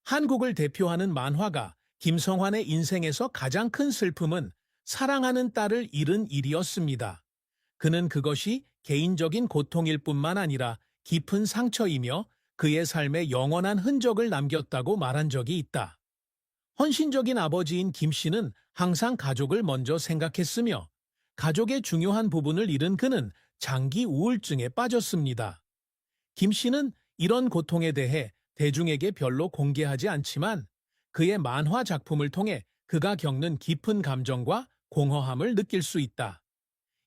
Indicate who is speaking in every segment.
Speaker 1: 한국을 대표하는 만화가 김성환의 인생에서 가장 큰 슬픔은 사랑하는 딸을 잃은 일이었습니다. 그는 그것이 개인적인 고통일 뿐만 아니라 깊은 상처이며 그의 삶에 영원한 흔적을 남겼다고 말한 적이 있다. 헌신적인 아버지인 김 씨는 항상 가족을 먼저 생각했으며 가족의 중요한 부분을 잃은 그는 장기 우울증에 빠졌습니다. 김 씨는 이런 고통에 대해 대중에게 별로 공개하지 않지만 그의 만화 작품을 통해 그가 겪는 깊은 감정과 공허함을 느낄 수 있다.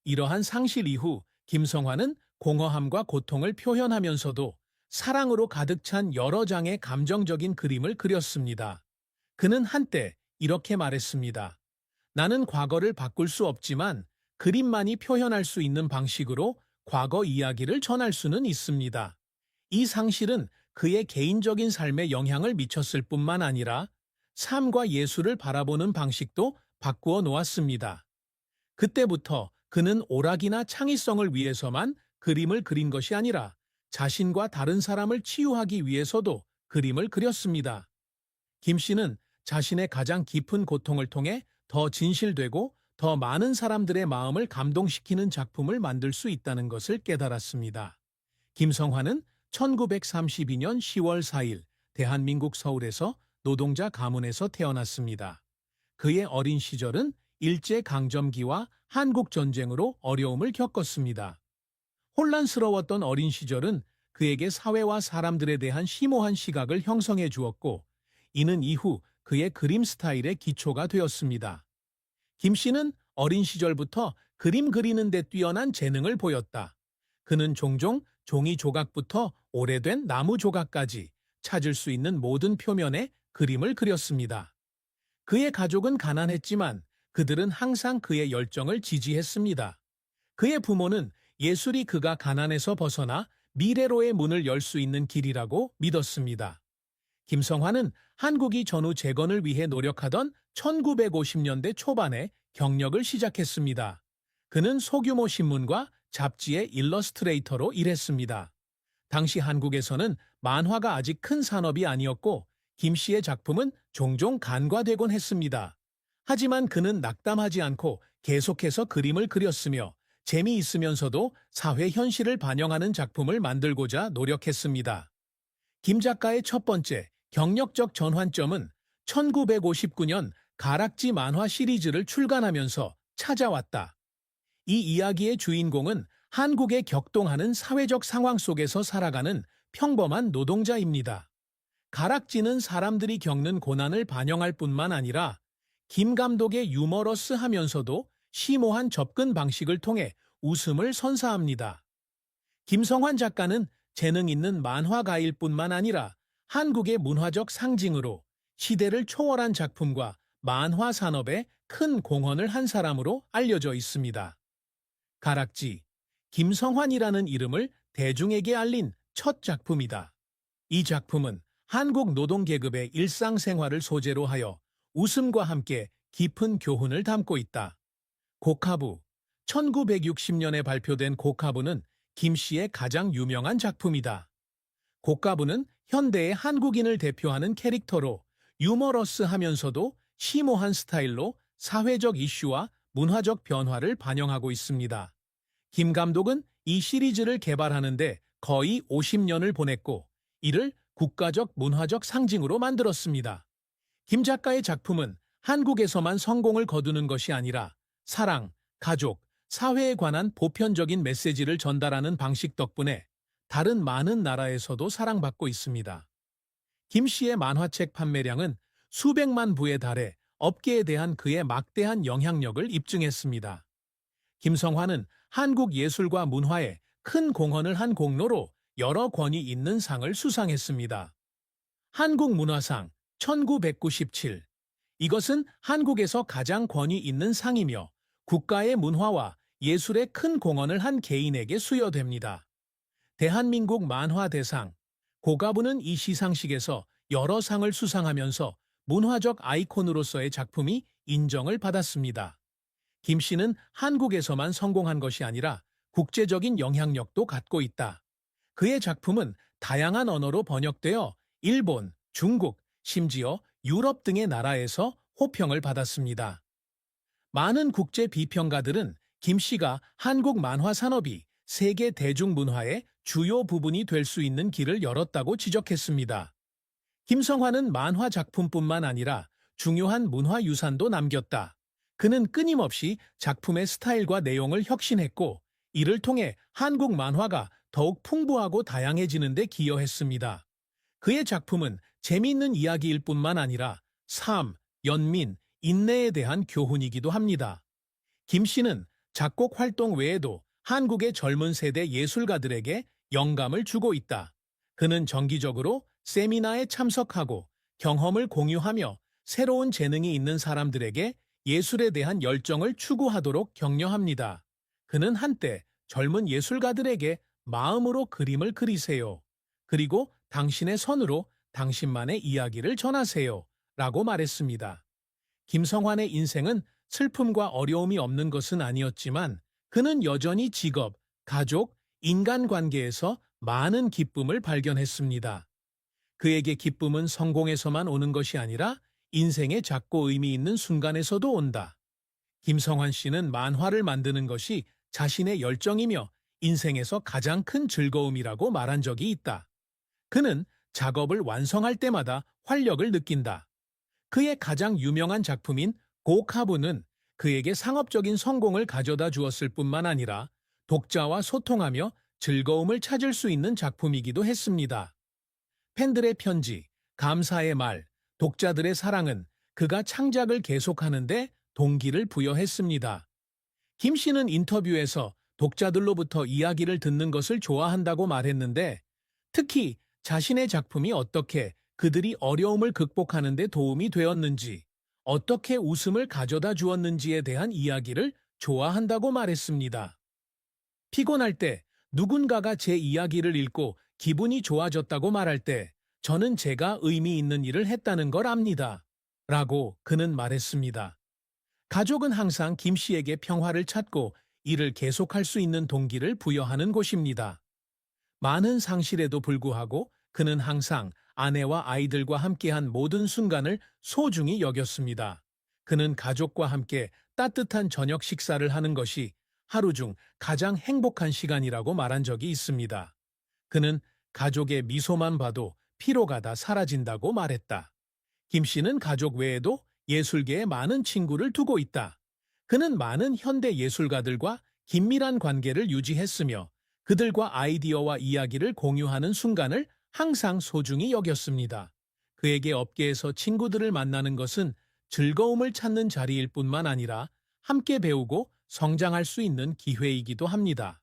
Speaker 1: 이러한 상실 이후 김성환은 공허함과 고통을 표현하면서도 사랑으로 가득 찬 여러 장의 감정적인 그림을 그렸습니다. 그는 한때 이렇게 말했습니다. 나는 과거를 바꿀 수 없지만 그림만이 표현할 수 있는 방식으로 과거 이야기를 전할 수는 있습니다. 이 상실은 그의 개인적인 삶에 영향을 미쳤을 뿐만 아니라 삶과 예술을 바라보는 방식도 바꾸어 놓았습니다. 그때부터 그는 오락이나 창의성을 위해서만 그림을 그린 것이 아니라 자신과 다른 사람을 치유하기 위해서도 그림을 그렸습니다. 김 씨는 자신의 가장 깊은 고통을 통해 더 진실되고 더 많은 사람들의 마음을 감동시키는 작품을 만들 수 있다는 것을 깨달았습니다. 김성환은 1932년 10월 4일 대한민국 서울에서 노동자 가문에서 태어났습니다. 그의 어린 시절은 일제강점기와 한국전쟁으로 어려움을 겪었습니다. 혼란스러웠던 어린 시절은 그에게 사회와 사람들에 대한 심오한 시각을 형성해 주었고, 이는 이후 그의 그림 스타일의 기초가 되었습니다. 김 씨는 어린 시절부터 그림 그리는 데 뛰어난 재능을 보였다. 그는 종종 종이 조각부터 오래된 나무 조각까지 찾을 수 있는 모든 표면에 그림을 그렸습니다. 그의 가족은 가난했지만 그들은 항상 그의 열정을 지지했습니다. 그의 부모는 예술이 그가 가난에서 벗어나 미래로의 문을 열 수 있는 길이라고 믿었습니다. 김성환은 한국이 전후 재건을 위해 노력하던 1950년대 초반에 경력을 시작했습니다. 그는 소규모 신문과 잡지의 일러스트레이터로 일했습니다. 당시 한국에서는 만화가 아직 큰 산업이 아니었고 김 씨의 작품은 종종 간과되곤 했습니다. 하지만 그는 낙담하지 않고 계속해서 그림을 그렸으며 재미있으면서도 사회 현실을 반영하는 작품을 만들고자 노력했습니다. 김 작가의 첫 번째 경력적 전환점은 1959년 가락지 만화 시리즈를 출간하면서 찾아왔다. 이 이야기의 주인공은 한국에 격동하는 사회적 상황 속에서 살아가는 평범한 노동자입니다. 가락지는 사람들이 겪는 고난을 반영할 뿐만 아니라 김 감독의 유머러스하면서도 심오한 접근 방식을 통해 웃음을 선사합니다. 김성환 작가는 재능 있는 만화가일 뿐만 아니라 한국의 문화적 상징으로 시대를 초월한 작품과 만화 산업에 큰 공헌을 한 사람으로 알려져 있습니다. 가락지, 김성환이라는 이름을 대중에게 알린 첫 작품이다. 이 작품은 한국 노동계급의 일상생활을 소재로 하여 웃음과 함께 깊은 교훈을 담고 있다. 곡하부, 1960년에 발표된 곡하부는 김 씨의 가장 유명한 작품이다. 곡하부는 현대의 한국인을 대표하는 캐릭터로 유머러스하면서도 심오한 스타일로 사회적 이슈와 문화적 변화를 반영하고 있습니다. 김 감독은 이 시리즈를 개발하는데 거의 50년을 보냈고 이를 국가적 문화적 상징으로 만들었습니다. 김 작가의 작품은 한국에서만 성공을 거두는 것이 아니라 사랑, 가족, 사회에 관한 보편적인 메시지를 전달하는 방식 덕분에 다른 많은 나라에서도 사랑받고 있습니다. 김 씨의 만화책 판매량은 수백만 부에 달해 업계에 대한 그의 막대한 영향력을 입증했습니다. 김성환은 한국 예술과 문화에 큰 공헌을 한 공로로 여러 권위 있는 상을 수상했습니다. 한국문화상 1997. 이것은 한국에서 가장 권위 있는 상이며 국가의 문화와 예술에 큰 공헌을 한 개인에게 수여됩니다. 대한민국 만화대상. 곡하부는 이 시상식에서 여러 상을 수상하면서 문화적 아이콘으로서의 작품이 인정을 받았습니다. 김 씨는 한국에서만 성공한 것이 아니라 국제적인 영향력도 갖고 있다. 그의 작품은 다양한 언어로 번역되어 일본, 중국, 심지어 유럽 등의 나라에서 호평을 받았습니다. 많은 국제 비평가들은 김 씨가 한국 만화 산업이 세계 대중문화의 주요 부분이 될 수 있는 길을 열었다고 지적했습니다. 김성환은 만화 작품뿐만 아니라 중요한 문화유산도 남겼다. 그는 끊임없이 작품의 스타일과 내용을 혁신했고, 이를 통해 한국 만화가 더욱 풍부하고 다양해지는 데 기여했습니다. 그의 작품은 재미있는 이야기일 뿐만 아니라 삶, 연민, 인내에 대한 교훈이기도 합니다. 김 씨는 작곡 활동 외에도 한국의 젊은 세대 예술가들에게 영감을 주고 있다. 그는 정기적으로 세미나에 참석하고 경험을 공유하며 새로운 재능이 있는 사람들에게 예술에 대한 열정을 추구하도록 격려합니다. 그는 한때 젊은 예술가들에게 마음으로 그림을 그리세요. 그리고 당신의 선으로 당신만의 이야기를 전하세요. 라고 말했습니다. 김성환의 인생은 슬픔과 어려움이 없는 것은 아니었지만 그는 여전히 직업, 가족, 인간관계에서 많은 기쁨을 발견했습니다. 그에게 기쁨은 성공에서만 오는 것이 아니라 인생의 작고 의미 있는 순간에서도 온다. 김성환 씨는 만화를 만드는 것이 자신의 열정이며 인생에서 가장 큰 즐거움이라고 말한 적이 있다. 그는 작업을 완성할 때마다 활력을 느낀다. 그의 가장 유명한 작품인 고카부는 그에게 상업적인 성공을 가져다 주었을 뿐만 아니라 독자와 소통하며 즐거움을 찾을 수 있는 작품이기도 했습니다. 팬들의 편지, 감사의 말, 독자들의 사랑은 그가 창작을 계속하는데 동기를 부여했습니다. 김 씨는 인터뷰에서 독자들로부터 이야기를 듣는 것을 좋아한다고 말했는데, 특히 자신의 작품이 어떻게 그들이 어려움을 극복하는 데 도움이 되었는지, 어떻게 웃음을 가져다 주었는지에 대한 이야기를 좋아한다고 말했습니다. 피곤할 때 누군가가 제 이야기를 읽고 기분이 좋아졌다고 말할 때 저는 제가 의미 있는 일을 했다는 걸 압니다. 라고 그는 말했습니다. 가족은 항상 김 씨에게 평화를 찾고 일을 계속할 수 있는 동기를 부여하는 곳입니다. 많은 상실에도 불구하고 그는 항상 아내와 아이들과 함께한 모든 순간을 소중히 여겼습니다. 그는 가족과 함께 따뜻한 저녁 식사를 하는 것이 하루 중 가장 행복한 시간이라고 말한 적이 있습니다. 그는 가족의 미소만 봐도 피로가 다 사라진다고 말했다. 김 씨는 가족 외에도 예술계에 많은 친구를 두고 있다. 그는 많은 현대 예술가들과 긴밀한 관계를 유지했으며 그들과 아이디어와 이야기를 공유하는 순간을 항상 소중히 여겼습니다. 그에게 업계에서 친구들을 만나는 것은 즐거움을 찾는 자리일 뿐만 아니라 함께 배우고 성장할 수 있는 기회이기도 합니다.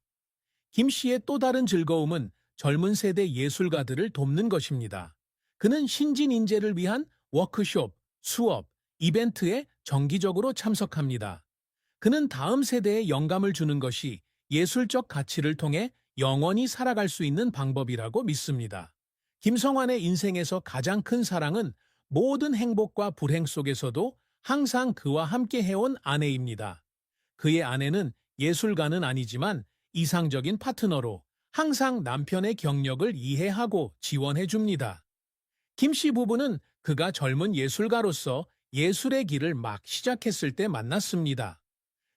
Speaker 1: 김 씨의 또 다른 즐거움은 젊은 세대 예술가들을 돕는 것입니다. 그는 신진 인재를 위한 워크숍, 수업, 이벤트에 정기적으로 참석합니다. 그는 다음 세대에 영감을 주는 것이 예술적 가치를 통해 영원히 살아갈 수 있는 방법이라고 믿습니다. 김성환의 인생에서 가장 큰 사랑은 모든 행복과 불행 속에서도 항상 그와 함께 해온 아내입니다. 그의 아내는 예술가는 아니지만 이상적인 파트너로 항상 남편의 경력을 이해하고 지원해 줍니다. 김 씨 부부는 그가 젊은 예술가로서 예술의 길을 막 시작했을 때 만났습니다.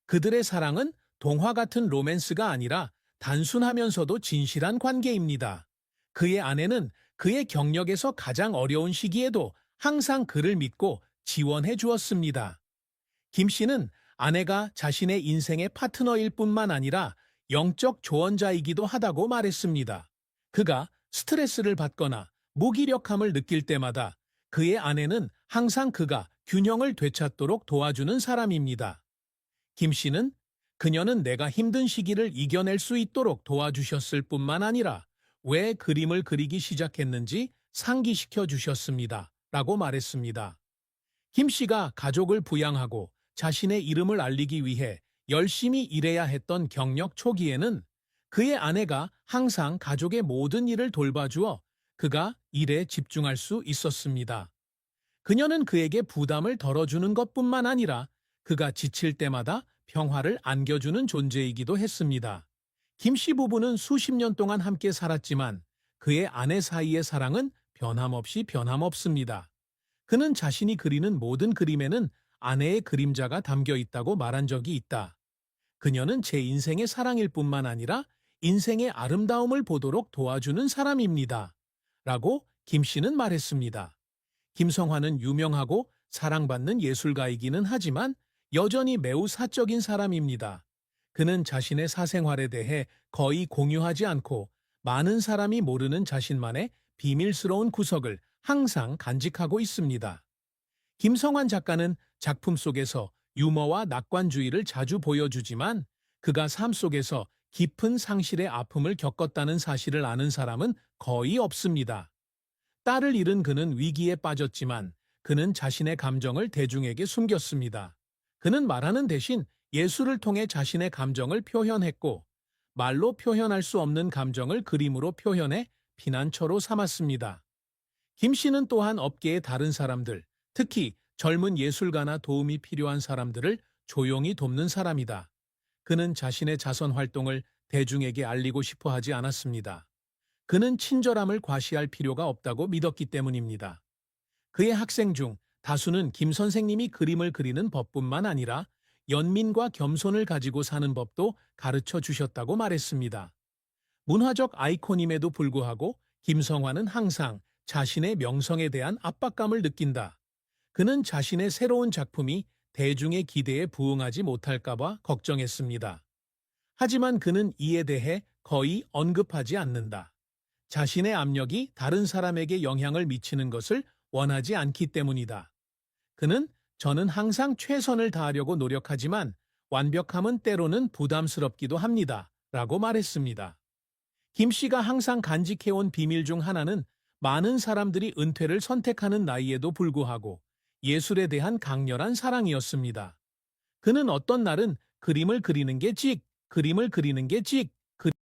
Speaker 1: 그들의 사랑은 동화 같은 로맨스가 아니라 단순하면서도 진실한 관계입니다. 그의 아내는 그의 경력에서 가장 어려운 시기에도 항상 그를 믿고 지원해 주었습니다. 김 씨는 아내가 자신의 인생의 파트너일 뿐만 아니라 영적 조언자이기도 하다고 말했습니다. 그가 스트레스를 받거나 무기력함을 느낄 때마다 그의 아내는 항상 그가 균형을 되찾도록 도와주는 사람입니다. 김 씨는 그녀는 내가 힘든 시기를 이겨낼 수 있도록 도와주셨을 뿐만 아니라 왜 그림을 그리기 시작했는지 상기시켜 주셨습니다. 라고 말했습니다. 김 씨가 가족을 부양하고 자신의 이름을 알리기 위해 열심히 일해야 했던 경력 초기에는 그의 아내가 항상 가족의 모든 일을 돌봐주어 그가 일에 집중할 수 있었습니다. 그녀는 그에게 부담을 덜어주는 것뿐만 아니라 그가 지칠 때마다 평화를 안겨주는 존재이기도 했습니다. 김 씨 부부는 수십 년 동안 함께 살았지만 그의 아내 사이의 사랑은 변함없습니다. 그는 자신이 그리는 모든 그림에는 아내의 그림자가 담겨 있다고 말한 적이 있다. 그녀는 제 인생의 사랑일 뿐만 아니라 인생의 아름다움을 보도록 도와주는 사람입니다. 라고 김 씨는 말했습니다. 김성환은 유명하고 사랑받는 예술가이기는 하지만 여전히 매우 사적인 사람입니다. 그는 자신의 사생활에 대해 거의 공유하지 않고 많은 사람이 모르는 자신만의 비밀스러운 구석을 항상 간직하고 있습니다. 김성환 작가는 작품 속에서 유머와 낙관주의를 자주 보여주지만 그가 삶 속에서 깊은 상실의 아픔을 겪었다는 사실을 아는 사람은 거의 없습니다. 딸을 잃은 그는 위기에 빠졌지만 그는 자신의 감정을 대중에게 숨겼습니다. 그는 말하는 대신 예술을 통해 자신의 감정을 표현했고 말로 표현할 수 없는 감정을 그림으로 표현해 피난처로 삼았습니다. 김 씨는 또한 업계의 다른 사람들, 특히 젊은 예술가나 도움이 필요한 사람들을 조용히 돕는 사람이다. 그는 자신의 자선 활동을 대중에게 알리고 싶어 하지 않았습니다. 그는 친절함을 과시할 필요가 없다고 믿었기 때문입니다. 그의 학생 중 다수는 김 선생님이 그림을 그리는 법뿐만 아니라 연민과 겸손을 가지고 사는 법도 가르쳐 주셨다고 말했습니다. 문화적 아이콘임에도 불구하고 김성환은 항상 자신의 명성에 대한 압박감을 느낀다. 그는 자신의 새로운 작품이 대중의 기대에 부응하지 못할까봐 걱정했습니다. 하지만 그는 이에 대해 거의 언급하지 않는다. 자신의 압력이 다른 사람에게 영향을 미치는 것을 원하지 않기 때문이다. 그는 저는 항상 최선을 다하려고 노력하지만 완벽함은 때로는 부담스럽기도 합니다. 라고 말했습니다. 김 씨가 항상 간직해온 비밀 중 하나는 많은 사람들이 은퇴를 선택하는 나이에도 불구하고 예술에 대한 강렬한 사랑이었습니다. 그는 어떤 날은 그림을 그리는 게 직,